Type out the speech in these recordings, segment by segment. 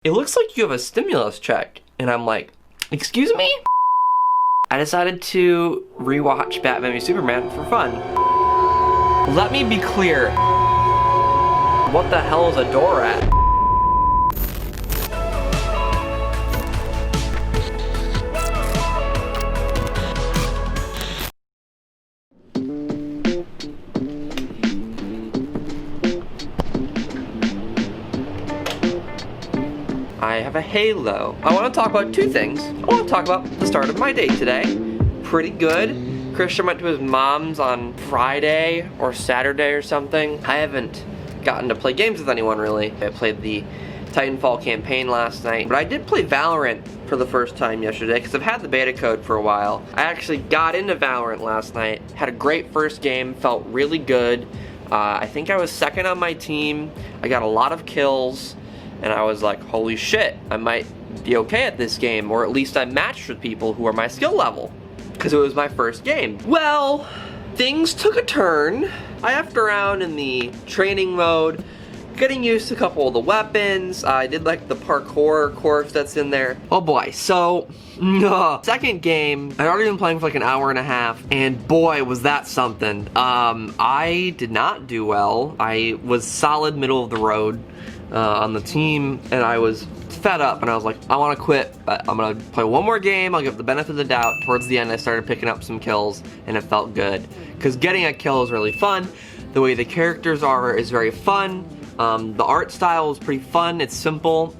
it looks like you have a stimulus check. And I'm like, excuse me? I decided to rewatch Batman v Superman for fun. Let me be clear. What the hell is a Dorat? I have a halo. I want to talk about two things. I want to talk about the start of my day today. Pretty good. Christian went to his mom's on Friday or Saturday or something. I haven't gotten to play games with anyone really. I played the Titanfall campaign last night, but I did play Valorant for the first time yesterday because I've had the beta code for a while. I actually got into Valorant last night, had a great first game, felt really good. I think I was second on my team. I got a lot of kills. And I was like, holy shit, I might be okay at this game, or at least I matched with people who are my skill level, because it was my first game. Well, things took a turn. I effed around in the training mode, getting used to a couple of the weapons. I did like the parkour course that's in there. Oh boy, so, second game, I'd already been playing for like an hour and a half, and boy, was that something. I did not do well. I was solid middle of the road. On the team, and I was fed up, and I was like, I want to quit, but I'm gonna play one more game. I'll give the benefit of the doubt. Towards the end, I started picking up some kills, and it felt good, because getting a kill is really fun. The way the characters are is very fun. The art style is pretty fun. It's simple,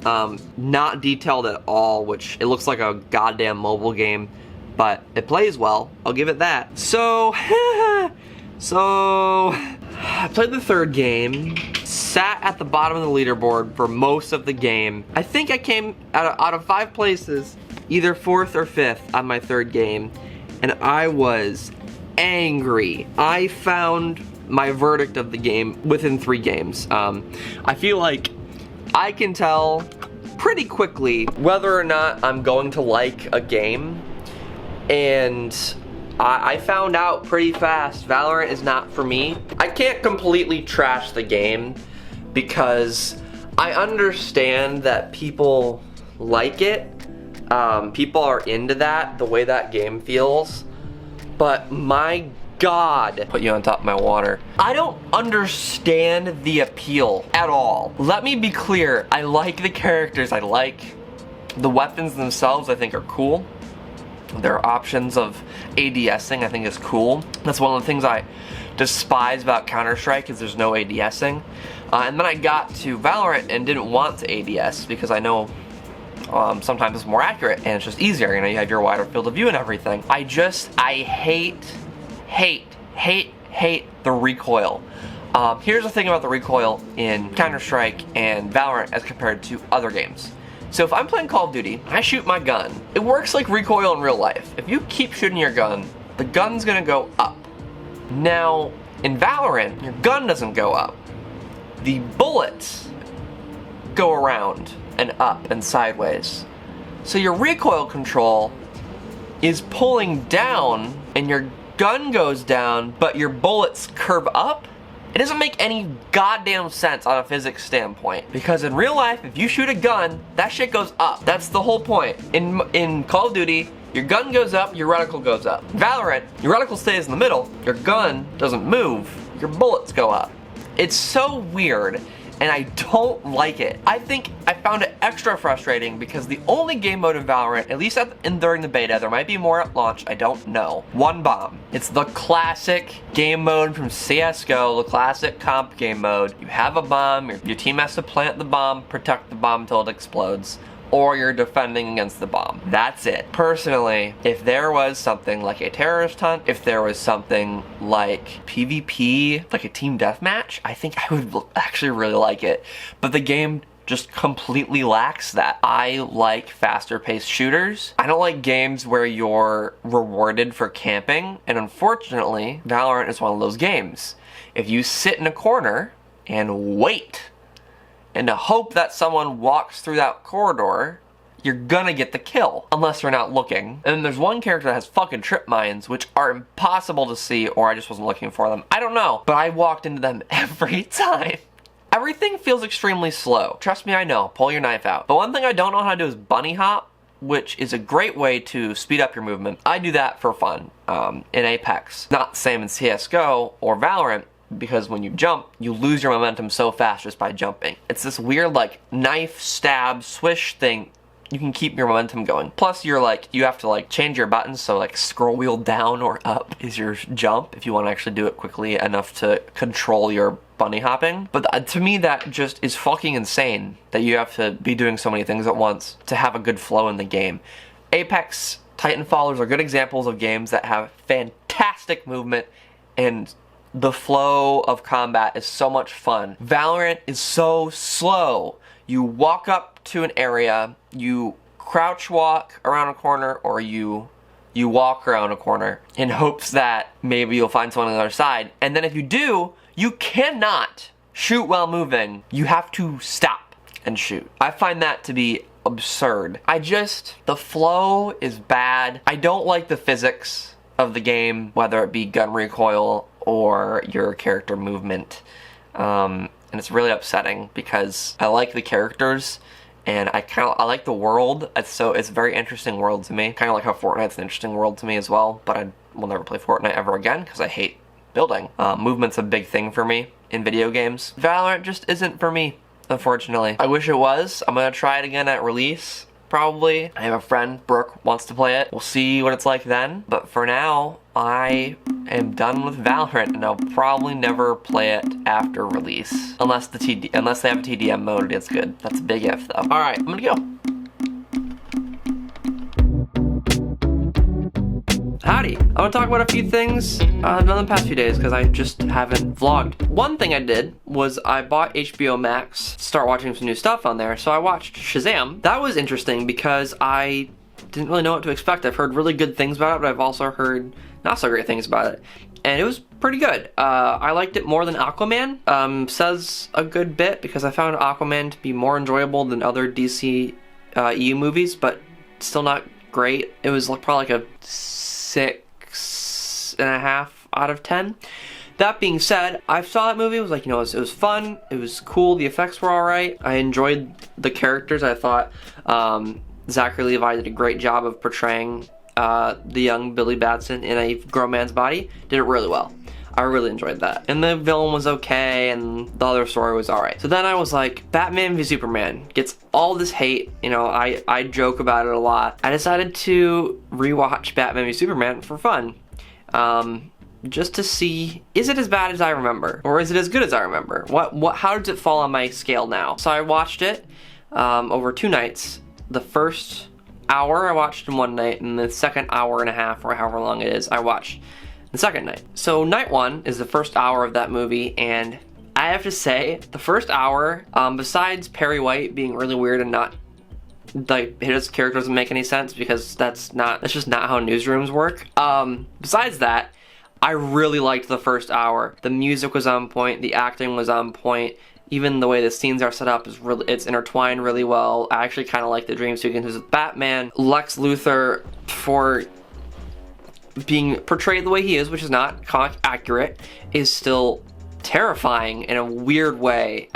not detailed at all, which it looks like a goddamn mobile game, but it plays well. I'll give it that. So, I played the third game, sat at the bottom of the leaderboard for most of the game. I think I came out of 5 places, either 4th or 5th on my third game, and I was angry. I found my verdict of the game within 3 games. I feel like I can tell pretty quickly whether or not I'm going to like a game, and I found out pretty fast Valorant is not for me. I can't completely trash the game because I understand that people like it. People are into that, the way that game feels. But my God, put you on top of my water. I don't understand the appeal at all. Let me be clear, I like the characters, I like the weapons themselves, I think are cool. Their options of ADSing I think is cool. That's one of the things I despise about Counter-Strike is there's no ADSing. And then I got to Valorant and didn't want to ADS because I know sometimes it's more accurate and it's just easier. You know, you have your wider field of view and everything. I hate the recoil. Here's the thing about the recoil in Counter-Strike and Valorant as compared to other games. So if I'm playing Call of Duty, I shoot my gun. It works like recoil in real life. If you keep shooting your gun, the gun's gonna go up. Now, in Valorant, your gun doesn't go up. The bullets go around and up and sideways. So your recoil control is pulling down and your gun goes down, but your bullets curve up. It doesn't make any goddamn sense on a physics standpoint. Because in real life, if you shoot a gun, that shit goes up. That's the whole point. In Call of Duty, your gun goes up, your reticle goes up. Valorant, your reticle stays in the middle, your gun doesn't move, your bullets go up. It's so weird, and I don't like it. I think I found it extra frustrating because the only game mode in Valorant, at least during the beta, there might be more at launch, I don't know. One bomb. It's the classic game mode from CSGO, the classic comp game mode. You have a bomb, your team has to plant the bomb, protect the bomb until it explodes, or you're defending against the bomb. That's it. Personally, if there was something like a terrorist hunt, if there was something like PvP, like a team deathmatch, I think I would actually really like it. But the game just completely lacks that. I like faster paced shooters. I don't like games where you're rewarded for camping, and unfortunately, Valorant is one of those games. If you sit in a corner and wait, and to hope that someone walks through that corridor, you're gonna get the kill, unless you're not looking. And then there's one character that has fucking trip mines, which are impossible to see, or I just wasn't looking for them. I don't know, but I walked into them every time. Everything feels extremely slow. Trust me, I know. Pull your knife out. But one thing I don't know how to do is bunny hop, which is a great way to speed up your movement. I do that for fun in Apex. Not the same in CSGO or Valorant, because when you jump, you lose your momentum so fast just by jumping. It's this weird like knife, stab, swish thing. You can keep your momentum going. Plus you have to like change your buttons, so like scroll wheel down or up is your jump if you want to actually do it quickly enough to control your bunny hopping. But to me that just is fucking insane that you have to be doing so many things at once to have a good flow in the game. Apex, Titanfall are good examples of games that have fantastic movement and the flow of combat is so much fun. Valorant is so slow. You walk up to an area, you crouch walk around a corner, or you walk around a corner in hopes that maybe you'll find someone on the other side. And then if you do, you cannot shoot while moving. You have to stop and shoot. I find that to be absurd. The flow is bad. I don't like the physics of the game, whether it be gun recoil or your character movement. And it's really upsetting because I like the characters and I like the world. It's a very interesting world to me. Kind of like how Fortnite's an interesting world to me as well, but I will never play Fortnite ever again because I hate building. Movement's a big thing for me in video games. Valorant just isn't for me, unfortunately. I wish it was. I'm gonna try it again at release, probably. I have a friend, Brooke, wants to play it. We'll see what it's like then. But for now, I am done with Valorant, and I'll probably never play it after release. Unless they have a TDM mode, it's good. That's a big if, though. Alright, I'm gonna go. Howdy! I want to talk about a few things I've done the past few days because I just haven't vlogged. One thing I did was I bought HBO Max to start watching some new stuff on there, so I watched Shazam. That was interesting because I didn't really know what to expect. I've heard really good things about it, but I've also heard not so great things about it. And it was pretty good. I liked it more than Aquaman. Says a good bit because I found Aquaman to be more enjoyable than other DC EU movies, but still not great. It was probably like a 6.5 out of 10. That being said, I saw that movie. It was like, it was fun. It was cool. The effects were all right. I enjoyed the characters. I thought Zachary Levi did a great job of portraying the young Billy Batson in a grown man's body. Did it really well. I really enjoyed that. And the villain was okay, and the other story was alright. So then I was like, Batman v Superman gets all this hate. I joke about it a lot. I decided to rewatch Batman v Superman for fun. Just to see, is it as bad as I remember? Or is it as good as I remember? How does it fall on my scale now? So I watched it over 2 nights. The first hour I watched in one night, and the second hour and a half, or however long it is, I watched the second night. So night 1 is the first hour of that movie, and I have to say, the first hour, besides Perry White being really weird and not, like, his character doesn't make any sense because that's just not how newsrooms work. Besides that, I really liked the first hour. The music was on point, the acting was on point. Even the way the scenes are set up it's intertwined really well. I actually kind of like the dream sequences with Batman. Lex Luthor, for being portrayed the way he is, which is not comic accurate, is still terrifying in a weird way.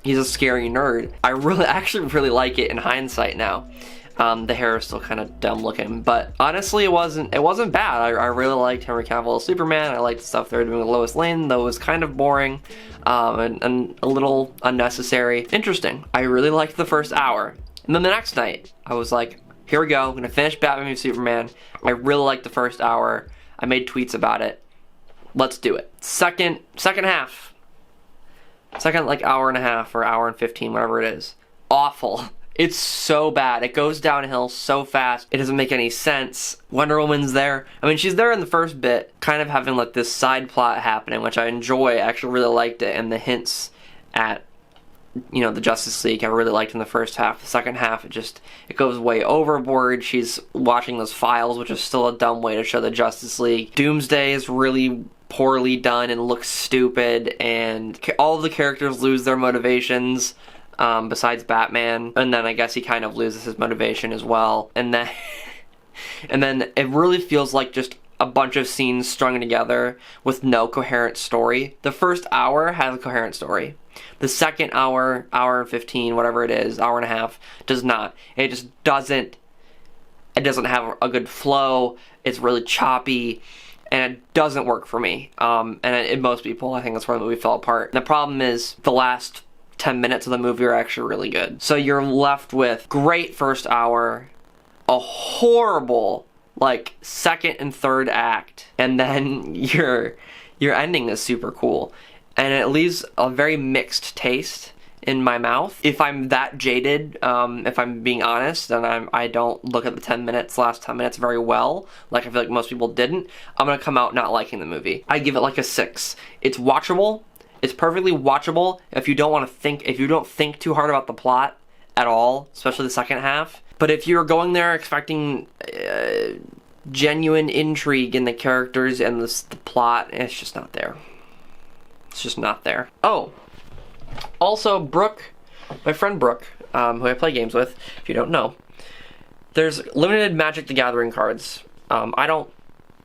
He's a scary nerd. I actually really like it in hindsight now. The hair is still kind of dumb looking, but honestly it wasn't bad. I really liked Henry Cavill as Superman. I liked the stuff they were doing with Lois Lane, though it was kind of boring and a little unnecessary. Interesting. I really liked the first hour. And then the next night, I was like, here we go, I'm gonna finish Batman v Superman. I really liked the first hour. I made tweets about it. Let's do it. Second half. Second like hour and a half or hour and 15, whatever it is. Awful. It's so bad. It goes downhill so fast. It doesn't make any sense. Wonder Woman's there. I mean, she's there in the first bit, kind of having like this side plot happening, which I enjoy. I actually really liked it, and the hints at, the Justice League I really liked in the first half. The second half, it goes way overboard. She's watching those files, which is still a dumb way to show the Justice League. Doomsday is really poorly done and looks stupid, and all of the characters lose their motivations. Besides Batman, and then I guess he kind of loses his motivation as well, and then it really feels like just a bunch of scenes strung together with no coherent story. The first hour has a coherent story. The second hour, hour and 15, whatever it is, hour and a half, does not. It just doesn't, it doesn't have a good flow. It's really choppy, and it doesn't work for me. And most people, I think that's where the movie fell apart. And the problem is the last 10 minutes of the movie are actually really good. So you're left with great first hour, a horrible like second and third act, and then your ending is super cool, and it leaves a very mixed taste in my mouth. If I'm that jaded, if I'm being honest, and I don't look at the last 10 minutes very well, like I feel like most people didn't, I'm gonna come out not liking the movie. I give it like a 6. It's watchable. It's perfectly watchable if you don't want to think, if you don't think too hard about the plot at all, especially the second half. But if you're going there expecting genuine intrigue in the characters and the plot, it's just not there. It's just not there. Oh, also Brooke, my friend Brooke, who I play games with, if you don't know, there's limited Magic the Gathering cards. I don't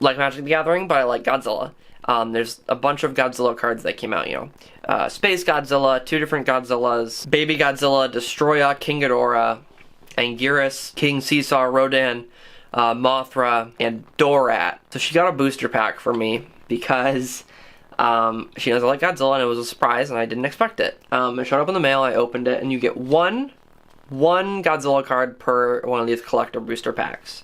like Magic the Gathering, but I like Godzilla. There's a bunch of Godzilla cards that came out, you know. Space Godzilla, 2 different Godzillas, Baby Godzilla, Destroya, King Ghidorah, Anguirus, King Seesaw, Rodan, Mothra, and Dorat. So she got a booster pack for me because she knows I like Godzilla, and it was a surprise, and I didn't expect it. It showed up in the mail, I opened it, and you get one Godzilla card per one of these collector booster packs.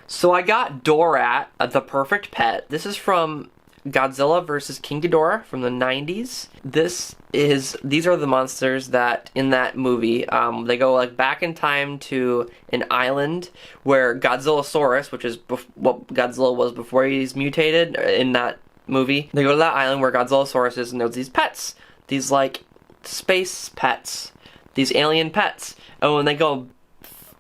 So I got Dorat, the perfect pet. This is from Godzilla vs. King Ghidorah from the 90s. These are the monsters that, in that movie, they go like back in time to an island where Godzillasaurus, which is what Godzilla was before he's mutated in that movie, they go to that island where Godzillasaurus is, and there's these pets. These like space pets. These alien pets. And when they go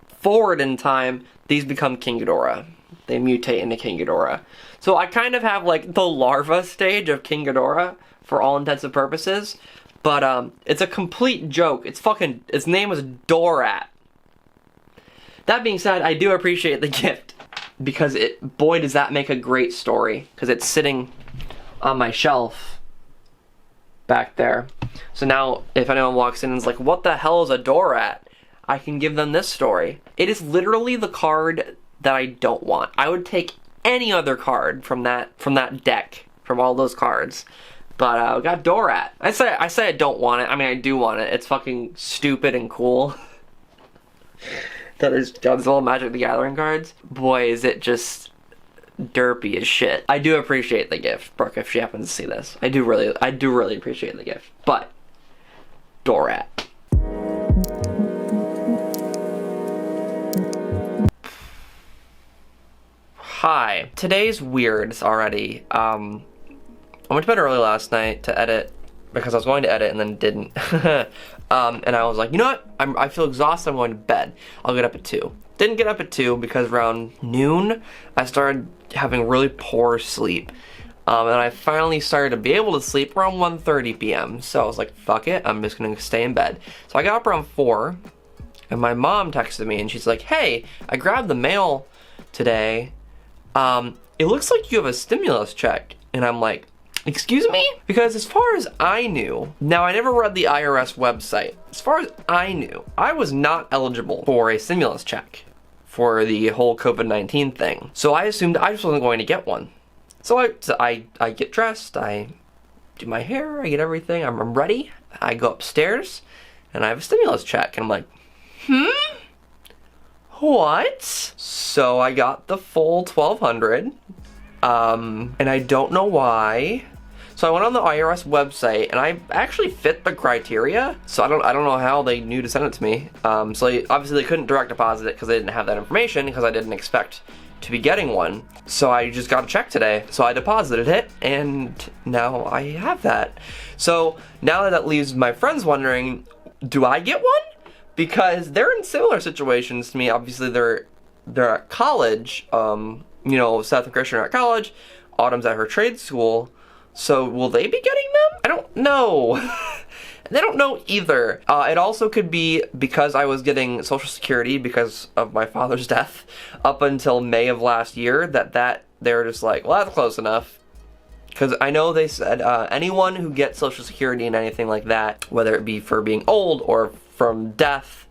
forward in time, these become King Ghidorah. They mutate into King Ghidorah. So I kind of have like the larva stage of King Ghidorah for all intents and purposes, but it's a complete joke. Its name was Dorat. That being said, I do appreciate the gift because boy does that make a great story, because it's sitting on my shelf back there. So now if anyone walks in and is like, what the hell is a Dorat? I can give them this story. It is literally the card that I don't want. I would take any other card from that deck, from all those cards. But I got Dorat. I say I don't want it. I mean, I do want it. It's fucking stupid and cool. That is Godzilla Magic the Gathering cards. Boy, is it just derpy as shit. I do appreciate the gift, Brooke, if she happens to see this. I do really appreciate the gift. But Dorat. Hi. Today's weird already. I went to bed early last night to edit because I was going to edit and then didn't. And I was like, you know what? I feel exhausted. I'm going to bed. I'll get up at 2. Didn't get up at 2 because around noon I started having really poor sleep. And I finally started to be able to sleep around 1:30 p.m. So I was like, fuck it. I'm just going to stay in bed. So I got up around 4 and my mom texted me and she's like, hey, I grabbed the mail today. It looks like you have a stimulus check. And I'm like, excuse me? Because as far as I knew, now I never read the IRS website. As far as I knew, I was not eligible for a stimulus check for the whole COVID-19 thing. So I assumed I just wasn't going to get one. So I get dressed, I do my hair, I get everything, I'm ready. I go upstairs and I have a stimulus check. And I'm like, what? So I got the full $1,200, and I don't know why. So I went on the IRS website, and I actually fit the criteria. So I don't know how they knew to send it to me. So obviously they couldn't direct deposit it because they didn't have that information, because I didn't expect to be getting one. So I just got a check today. So I deposited it, and now I have that. So now that leaves my friends wondering, do I get one? Because they're in similar situations to me. Obviously, they're at college. You know, Seth and Christian are at college. Autumn's at her trade school. So will they be getting them? I don't know. They don't know either. It also could be because I was getting Social Security because of my father's death up until May of last year that they were just like, well, that's close enough. Because I know they said anyone who gets Social Security and anything like that, whether it be for being old or from death,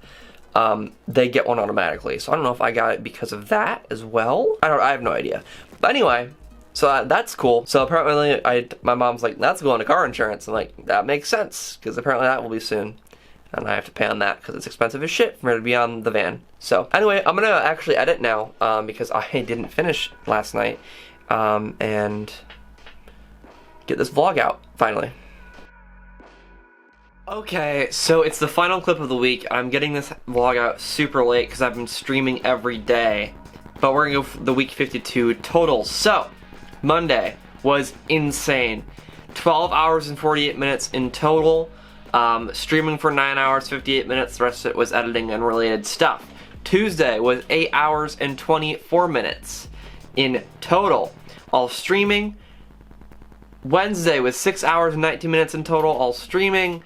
they get one automatically. So I don't know if I got it because of that as well. I have no idea. But anyway, so that's cool. So apparently my mom's like, that's going to car insurance. I'm like, that makes sense, because apparently that will be soon. And I have to pay on that because it's expensive as shit for me to be on the van. So anyway, I'm going to actually edit now because I didn't finish last night. And get this vlog out, finally. Okay, so it's the final clip of the week. I'm getting this vlog out super late because I've been streaming every day. But we're gonna go for the week 52 total. So, Monday was insane. 12 hours and 48 minutes in total. Streaming for 9 hours, 58 minutes. The rest of it was editing and related stuff. Tuesday was 8 hours and 24 minutes in total, all streaming. Wednesday was 6 hours and 19 minutes in total, all streaming.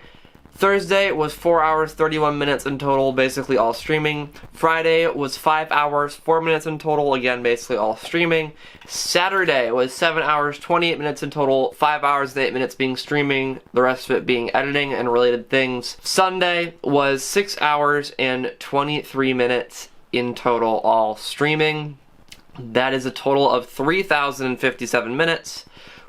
Thursday was 4 hours, 31 minutes in total, basically all streaming. Friday was 5 hours, 4 minutes in total, again, basically all streaming. Saturday was 7 hours, 28 minutes in total, 5 hours and 8 minutes being streaming, the rest of it being editing and related things. Sunday was 6 hours and 23 minutes in total, all streaming. That is a total of 3,057 minutes.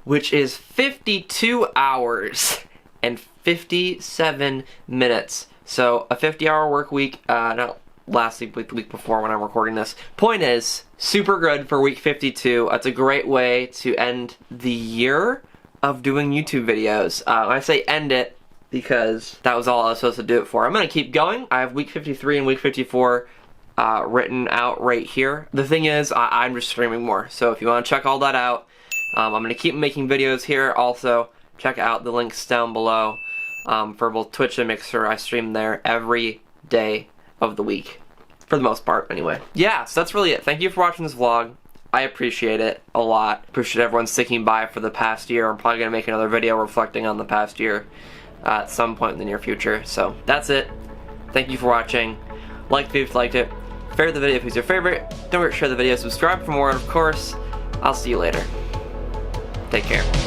Which is 52 hours and 57 minutes. So a 50-hour work week, not last week, but the week before when I'm recording this. Point is, super good for week 52. That's a great way to end the year of doing YouTube videos. I say end it because that was all I was supposed to do it for. I'm going to keep going. I have week 53 and week 54 written out right here. The thing is, I'm just streaming more. So if you want to check all that out, I'm going to keep making videos here. Also, check out the links down below for both Twitch and Mixer. I stream there every day of the week. For the most part, anyway. Yeah, so that's really it. Thank you for watching this vlog. I appreciate it a lot. Appreciate everyone sticking by for the past year. I'm probably going to make another video reflecting on the past year at some point in the near future. So, that's it. Thank you for watching. Like the video if you liked it. Favorite the video if it's your favorite. Don't forget to share the video. Subscribe for more, and of course, I'll see you later. Take care.